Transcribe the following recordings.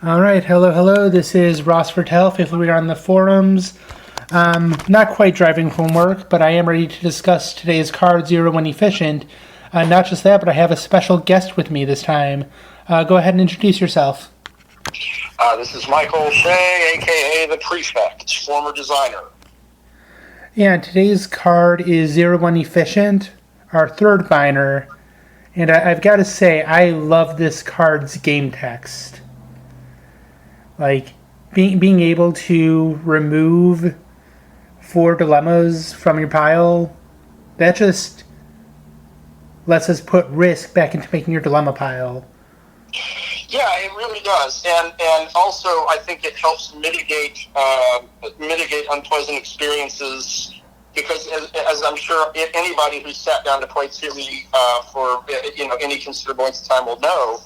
All right, hello. This is Ross Vertel, fifth reader on the forums. Not quite driving from work, but I am ready to discuss today's card, Zero One Efficient. Not just that, but I have a special guest with me this time. Go ahead and introduce yourself. This is Michael Shea, a.k.a. the Prefect, former designer. Yeah, today's card is Zero One Efficient, our third binder. And I've got to say, I love this card's game text. Like, being able to remove 4 dilemmas from your pile, that just lets us put risk back into making your dilemma pile. Yeah, it really does, and also I think it helps mitigate unpleasant experiences, because as I'm sure anybody who's sat down to play Theory for any considerable length of time will know,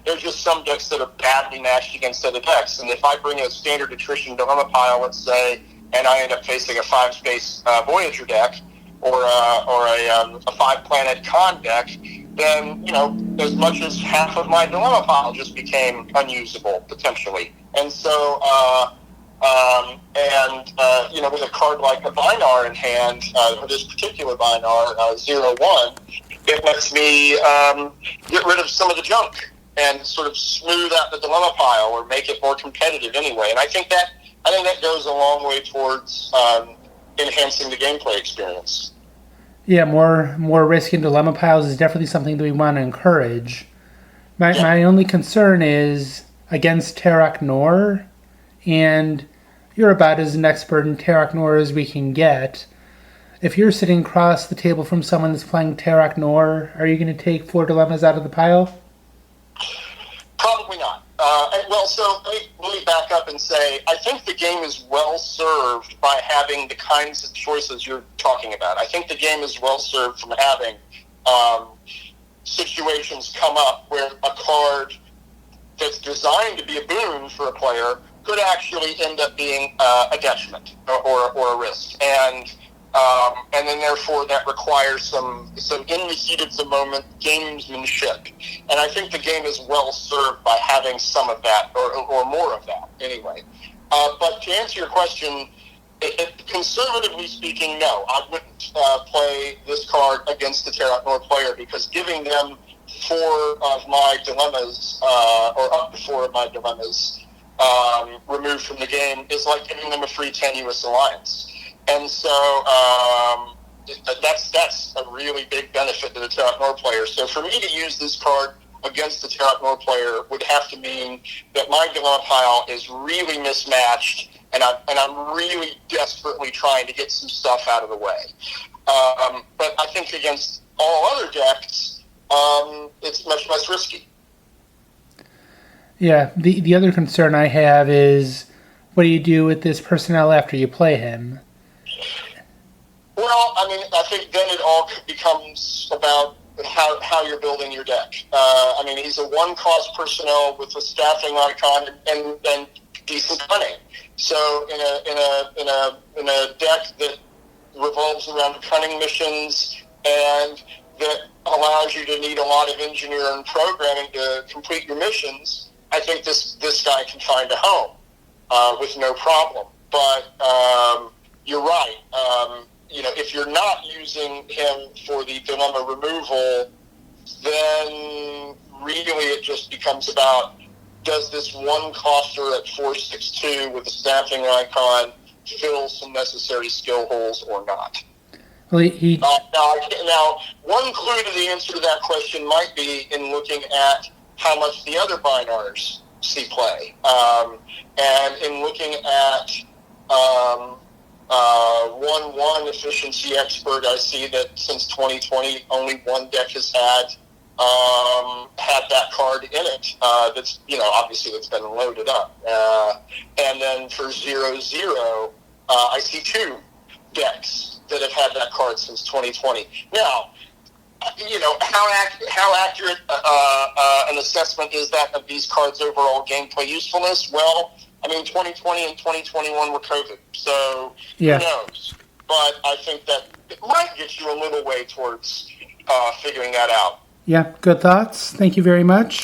there's just some decks that are badly matched against other decks, and if I bring a standard attrition dilemma pile, let's say, and I end up facing a 5-space Voyager deck or a 5-planet Con deck, then, as much as half of my dilemma pile just became unusable, potentially. And so, with a card like a Binar in hand, this particular Binar, 0-1, it lets me get rid of some of the junk and sort of smooth out the dilemma pile or make it more competitive anyway. And I think that goes a long way towards enhancing the gameplay experience. Yeah, more risk in dilemma piles is definitely something that we want to encourage. My only concern is against Terok Nor, and you're about as an expert in Terok Nor as we can get. If you're sitting across the table from someone that's playing Terok Nor, are you going to take 4 dilemmas out of the pile? Probably not. So let me back up and say, I think the game is well served by having the kinds of choices you're talking about. I think the game is well served from having situations come up where a card that's designed to be a boon for a player could actually end up being a detriment or a risk. And then therefore that requires some in the heat of the moment gamesmanship. And I think the game is well served by having some of that or more of that anyway. But to answer your question, conservatively speaking, no, I wouldn't play this card against the Terok Nor player, because giving them 4 of my dilemmas, or up to 4 of my dilemmas, removed from the game is like giving them a free tenuous alliance. And so that's a really big benefit to the Terok Nor player. So for me to use this card against the Terok Nor player would have to mean that my dilemma pile is really mismatched, and I'm really desperately trying to get some stuff out of the way. But I think against all other decks, it's much less risky. Yeah, the other concern I have is, what do you do with this personnel after you play him? Well, I think then it all becomes about how you're building your deck. He's a 1-cost personnel with a staffing icon and decent cunning. So in a deck that revolves around cunning missions and that allows you to need a lot of engineering and programming to complete your missions, I think this guy can find a home with no problem. But you're right. If you're not using him for the dilemma removal, then really it just becomes about, does this 1-coster at 462 with a staffing icon fill some necessary skill holes or not? Well, Now, one clue to the answer to that question might be in looking at how much the other Binars see play, and in looking at 1-1 efficiency expert, I see that since 2020, only 1 deck has had that card in it. That's obviously that's been loaded up. And then for 0-0, I see 2 decks that have had that card since 2020. Now, how accurate an assessment is that of these cards' overall gameplay usefulness? Well, 2020 and 2021 were COVID, so who knows? But I think that it might get you a little way towards figuring that out. Yeah, good thoughts. Thank you very much.